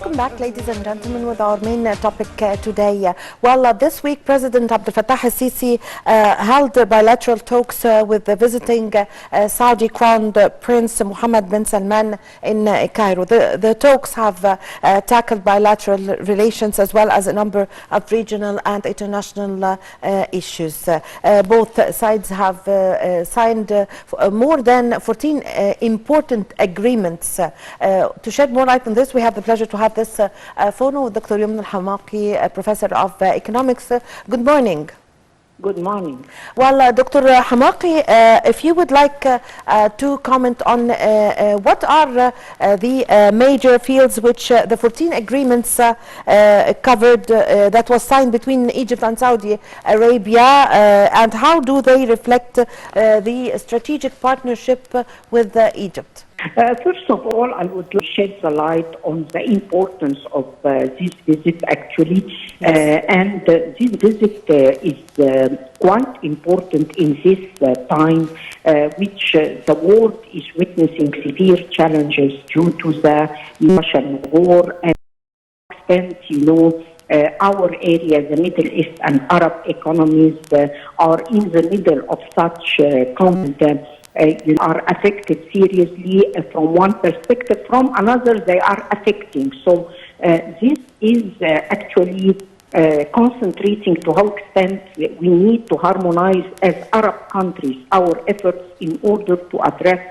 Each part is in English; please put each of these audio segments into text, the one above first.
Welcome back, ladies and gentlemen, with our main topic today. This week, President Abdel Fattah al-Sisi held bilateral talks with the visiting Saudi Crown Prince Mohammed bin Salman in Cairo. The talks have tackled bilateral relations as well as a number of regional and international issues. Both sides have signed more than 14 important agreements. To shed more light on this, we have the pleasure to have this phone with Dr. Youmn Hamaki, Professor of Economics. Good morning. Good morning. Dr. Hamaki, if you would like to comment on what are the major fields which the 14 agreements covered that was signed between Egypt and Saudi Arabia, and how do they reflect the strategic partnership with Egypt? First of all, I would like to shed the light on the importance of this visit, actually. Yes. And this visit is quite important in this time, which the world is witnessing severe challenges due to the Russian war and our area, the Middle East and Arab economies are in the middle of such conflict. Are affected seriously from one perspective. From another, they are affecting. So this is actually concentrating to how extent we need to harmonize as Arab countries our efforts in order to address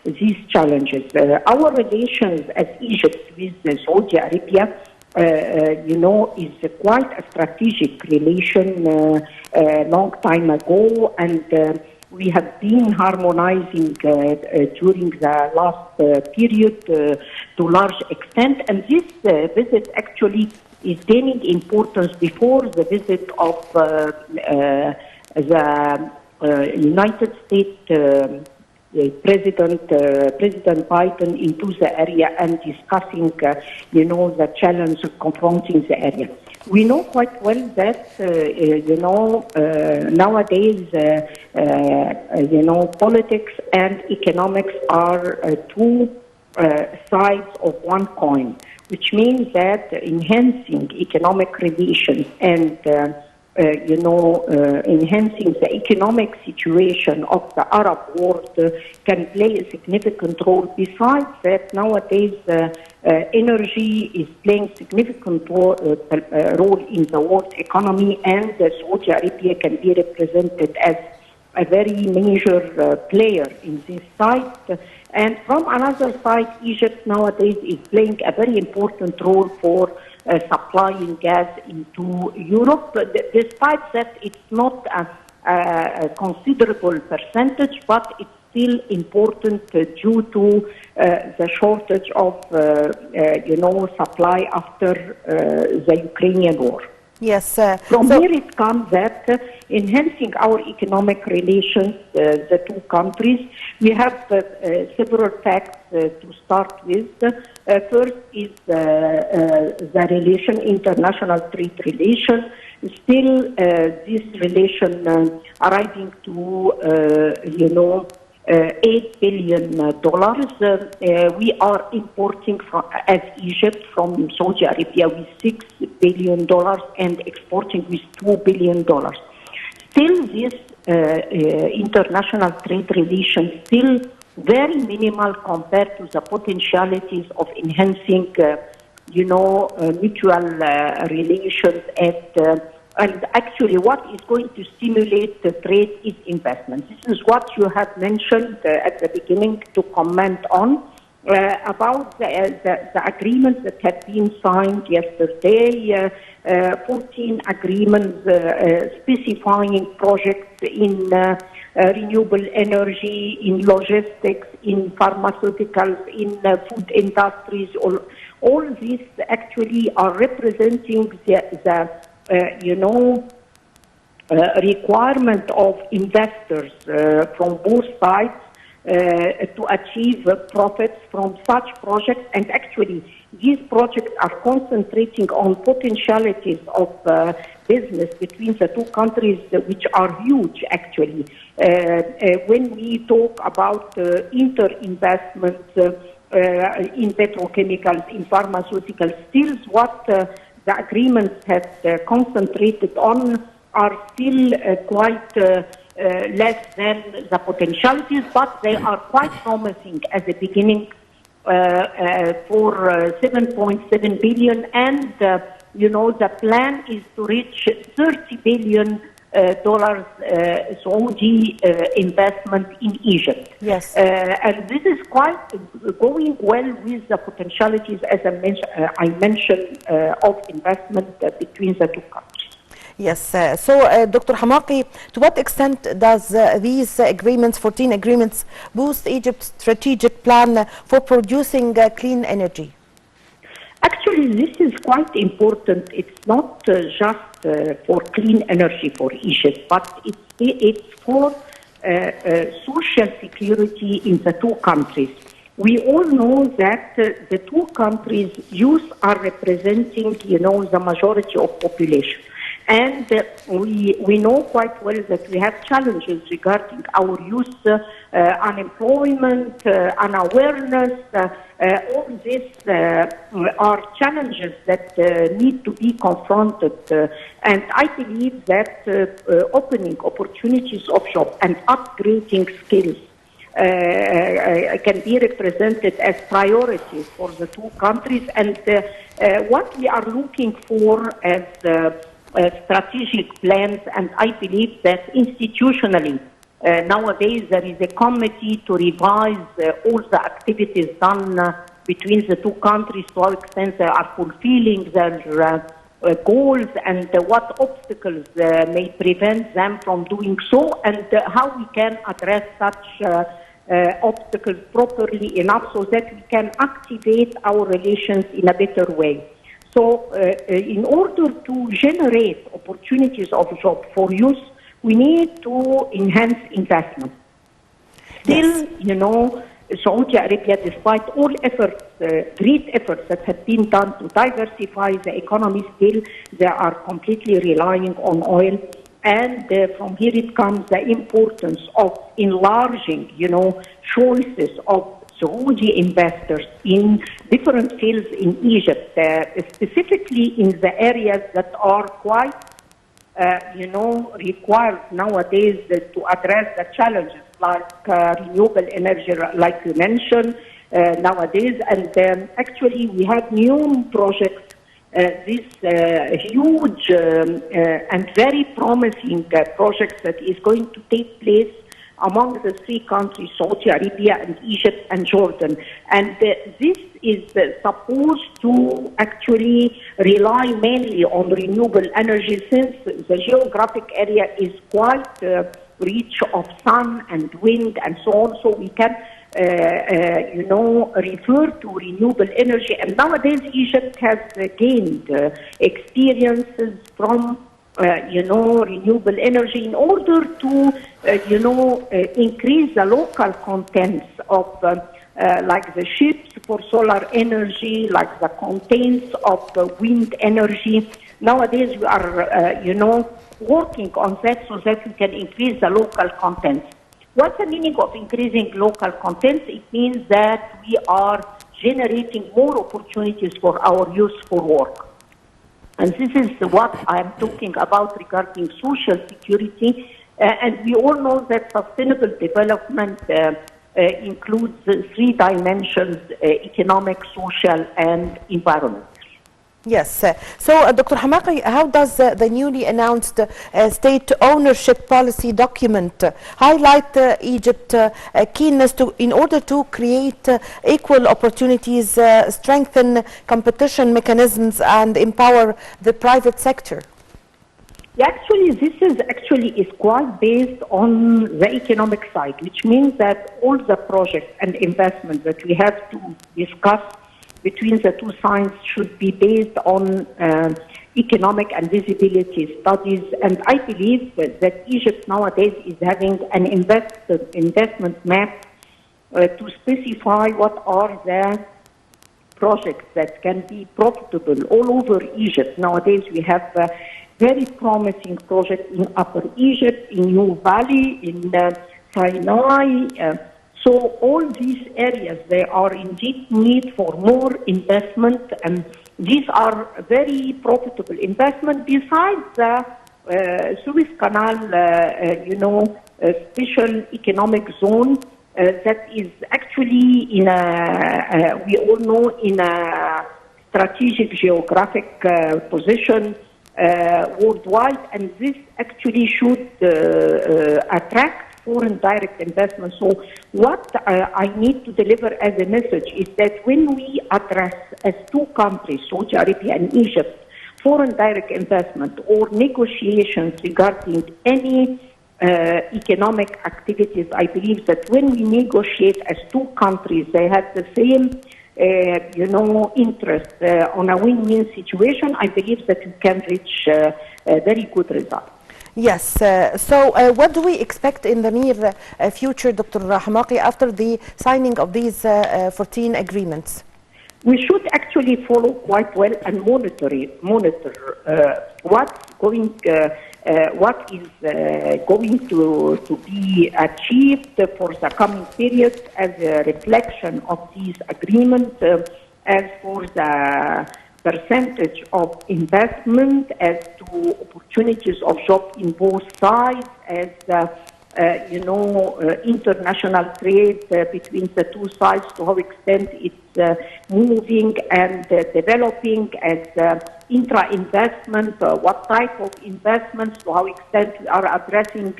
these challenges. Our relations as Egypt with Saudi Arabia is quite a strategic relation long time ago, and we have been harmonizing during the last period to large extent, and this visit actually is gaining importance before the visit of the United States President Biden into the area and discussing, the challenge of confronting the area. We know quite well that, nowadays, politics and economics are two sides of one coin, which means that enhancing economic relations and enhancing the economic situation of the Arab world can play a significant role. Besides that, nowadays energy is playing a significant role in the world economy, and Saudi Arabia can be represented as a very major player in this side. And from another side, Egypt nowadays is playing a very important role for supplying gas into Europe, despite that it's not a considerable percentage, but it's still important due to the shortage of supply after the Ukrainian war. Yes. Here it comes that enhancing our economic relations, the two countries, we have several facts to start with. First is the relation, international trade relation. Still, this relation arriving to, $8 billion. We are importing as Egypt from Saudi Arabia with $6 billion and exporting with $2 billion. Still, this international trade relation still very minimal compared to the potentialities of enhancing, mutual relations and actually, what is going to stimulate the trade is investment. This is what you have mentioned at the beginning to comment on about the agreements that have been signed yesterday, 14 agreements specifying projects in renewable energy, in logistics, in pharmaceuticals, in food industries. All these actually are representing the requirement of investors from both sides to achieve profits from such projects. And actually, these projects are concentrating on potentialities of business between the two countries, which are huge, actually. When we talk about inter-investments, in petrochemicals, in pharmaceuticals. Still, what the agreements have concentrated on are still quite less than the potentialities, but they are quite promising as a beginning for 7.7 billion, and the plan is to reach $30 billion Saudi investment in Egypt. Yes. And this is quite going well with the potentialities, as I mentioned, of investment between the two countries. Yes. Dr. Hamaki, to what extent does these agreements, 14 agreements, boost Egypt's strategic plan for producing clean energy? Actually, this is quite important. It's not just for clean energy for Egypt, but it's for social security in the two countries. We all know that the two countries' youth are representing, the majority of population. And we know quite well that we have challenges regarding our youth, unemployment, unawareness. All these are challenges that need to be confronted. And I believe that opening opportunities of job and upgrading skills can be represented as priorities for the two countries. And what we are looking for as strategic plans, and I believe that institutionally, nowadays there is a committee to revise all the activities done between the two countries to what extent they are fulfilling their goals and what obstacles may prevent them from doing so, and how we can address such obstacles properly enough so that we can activate our relations in a better way. So in order to generate opportunities of job for youth, we need to enhance investment. Still, Saudi Arabia, despite all efforts, great efforts that have been done to diversify the economy, still they are completely relying on oil. And from here it comes the importance of enlarging, choices of Saudi investors in different fields in Egypt, specifically in the areas that are quite, required nowadays to address the challenges like renewable energy, like you mentioned nowadays. And actually, we have new projects, this huge and very promising project that is going to take place among the three countries, Saudi Arabia and Egypt and Jordan. And this is supposed to actually rely mainly on renewable energy, since the geographic area is quite rich of sun and wind and so on. So we can, refer to renewable energy. And nowadays Egypt has gained experiences from renewable energy in order to, increase the local contents of like the ships for solar energy, like the contents of wind energy. Nowadays we are, working on that so that we can increase the local contents. What's the meaning of increasing local contents? It means that we are generating more opportunities for our youth for work. And this is what I'm talking about regarding social security. And we all know that sustainable development includes three dimensions: economic, social, and environmental. Yes. Dr. Hamaki, how does the newly announced state ownership policy document highlight Egypt's keenness in order to create equal opportunities, strengthen competition mechanisms, and empower the private sector? Actually, this is quite based on the economic side, which means that all the projects and investments that we have to discuss between the two sides should be based on economic and visibility studies. And I believe that Egypt nowadays is having an investment map to specify what are the projects that can be profitable all over Egypt. Nowadays we have very promising projects in Upper Egypt, in New Valley, in Sinai. So all these areas, they are indeed need for more investment, and these are very profitable investment. Besides the Suez Canal, special economic zone that is actually in a, we all know, in a strategic geographic position worldwide, and this actually should attract foreign direct investment. So what I need to deliver as a message is that when we address as two countries, Saudi Arabia and Egypt, foreign direct investment or negotiations regarding any economic activities, I believe that when we negotiate as two countries, they have the same interest on a win-win situation. I believe that we can reach a very good result. Yes. So what do we expect in the near future, Dr. Hamaki, after the signing of these 14 agreements? We should actually follow quite well and monitor what is going to be achieved for the coming period as a reflection of these agreements, as for the percentage of investment, as to opportunities of job in both sides, as international trade between the two sides, to how extent it's moving and developing, as intra-investment, what type of investments, to how extent we are addressing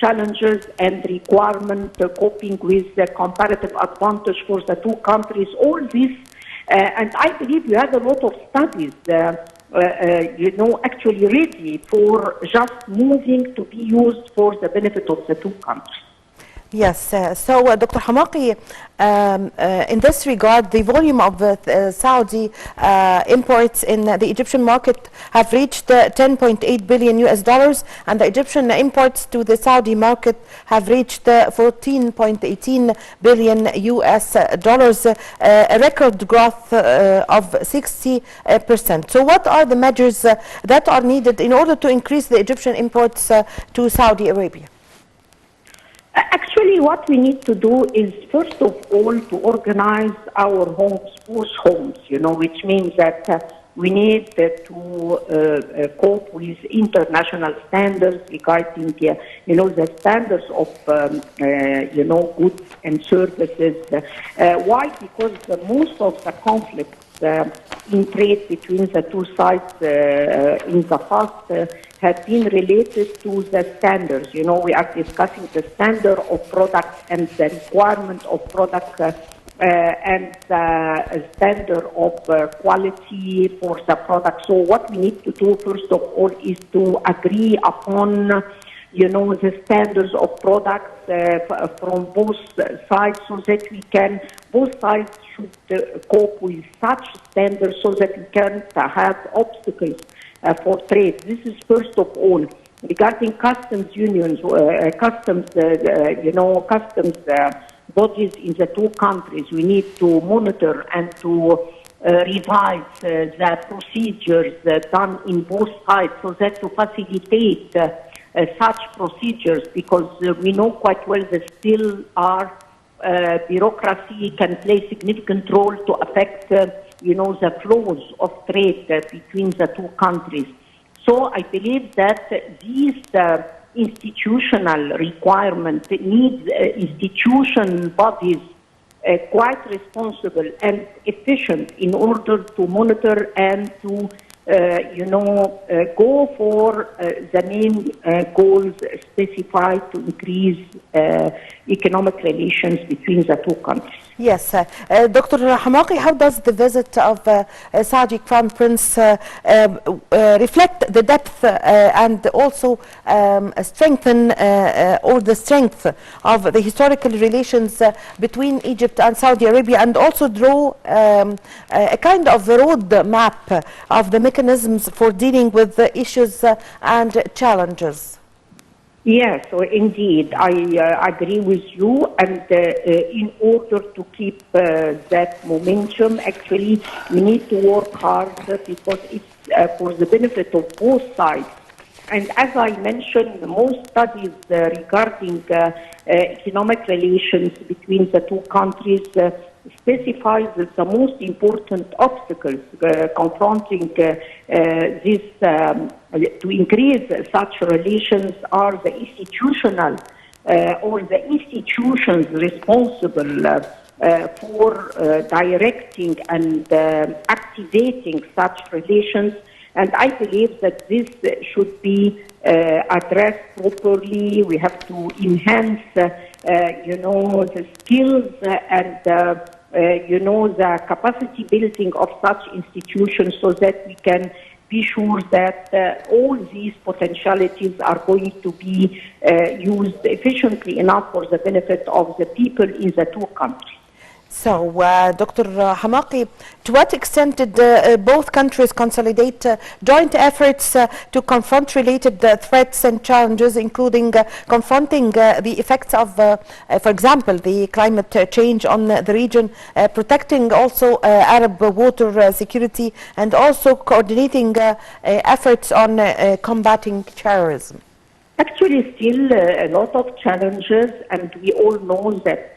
challenges and requirements, coping with the comparative advantage for the two countries, all this. And I believe we have a lot of studies, actually ready for just moving to be used for the benefit of the two countries. Yes. So, Dr. Hamaki, in this regard, the volume of Saudi imports in the Egyptian market have reached 10.8 billion US dollars, and the Egyptian imports to the Saudi market have reached 14.18 billion US dollars, a record growth of 60%. So what are the measures that are needed in order to increase the Egyptian imports to Saudi Arabia? Actually, what we need to do is, first of all, to organize our homes, both homes, which means that we need to cope with international standards regarding, the standards of, goods and services. Why? Because most of the conflicts in trade between the two sides in the past have been related to the standards. We are discussing the standard of product and the requirement of product and the standard of quality for the product. So what we need to do, first of all, is to agree upon the standards of products from both sides, so that both sides should cope with such standards so that we can't have obstacles for trade. This is first of all. Regarding customs unions, customs bodies in the two countries, we need to monitor and to revise the procedures done in both sides, so that to facilitate such procedures, because we know quite well that still our bureaucracy can play significant role to affect the flows of trade between the two countries. So I believe that these institutional requirements need institution bodies quite responsible and efficient in order to monitor and to go for the main goals specified to increase economic relations between the two countries. Yes. Dr. Hamaki, how does the visit of Saudi Crown Prince reflect the depth and also strengthen or the strength of the historical relations between Egypt and Saudi Arabia, and also draw a kind of road map of the mechanisms for dealing with the issues and challenges? Yes, so indeed, I agree with you. And in order to keep that momentum, actually, we need to work hard because it's for the benefit of both sides And as I mentioned, most studies regarding economic relations between the two countries specifies that the most important obstacles confronting this to increase such relations are the institutional or the institutions responsible for directing and activating such relations. And I believe that this should be addressed properly. We have to enhance, the skills and, the capacity building of such institutions so that we can be sure that all these potentialities are going to be used efficiently enough for the benefit of the people in the two countries. So, Dr. Hamaki, to what extent did both countries consolidate joint efforts to confront related threats and challenges, including confronting the effects of, for example, the climate change on the region, protecting also Arab water security, and also coordinating efforts on combating terrorism? Actually, still a lot of challenges, and we all know that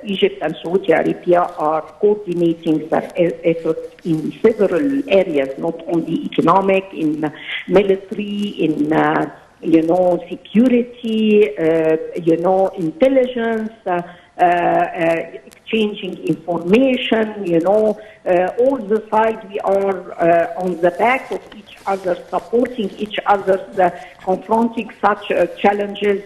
Egypt and Saudi Arabia are coordinating their efforts in several areas, not only economic, in military, in security, intelligence, exchanging information, all the sides we are on the back of each other, supporting each other, confronting such challenges.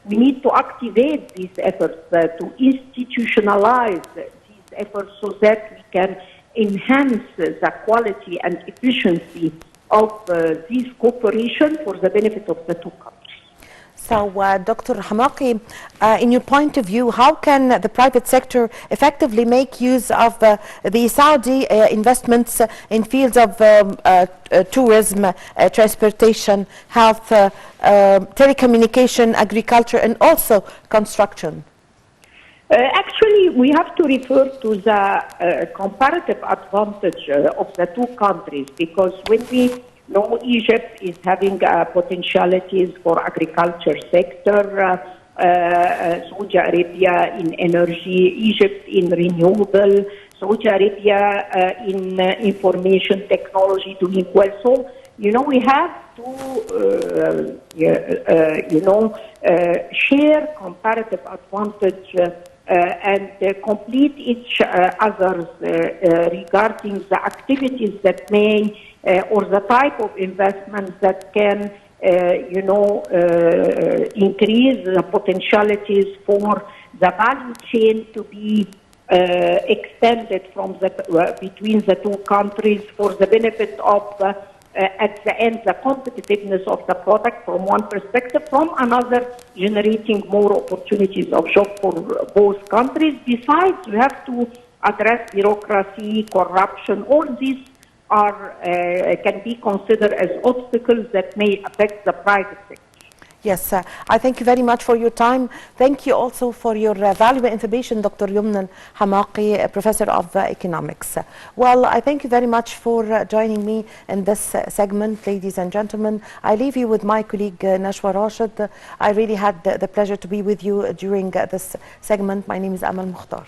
We need to activate these efforts, to institutionalize these efforts so that we can enhance the quality and efficiency of this cooperation for the benefit of the two countries. So, Dr. Hamaki, in your point of view, how can the private sector effectively make use of the Saudi investments in fields of tourism, transportation, health, telecommunication, agriculture, and also construction? Actually, we have to refer to the comparative advantage of the two countries, because when we know Egypt is having potentialities for agriculture sector, Saudi Arabia in energy, Egypt in renewable, Saudi Arabia in information technology doing well. So, we have to, share comparative advantage and complete each other regarding the activities that may or the type of investments that can, increase the potentialities for the value chain to be extended from between the two countries for the benefit of, at the end, the competitiveness of the product from one perspective, from another, generating more opportunities of job for both countries. Besides, we have to address bureaucracy, corruption. All these are can be considered as obstacles that may affect the private sector. Yes, I thank you very much for your time. Thank you also for your valuable information, Dr. Youmn Hamaki, Professor of Economics. Well, I thank you very much for joining me in this segment, ladies and gentlemen. I leave you with my colleague Nashwa Rashid. I really had the pleasure to be with you during this segment. My name is Amal Mukhtar.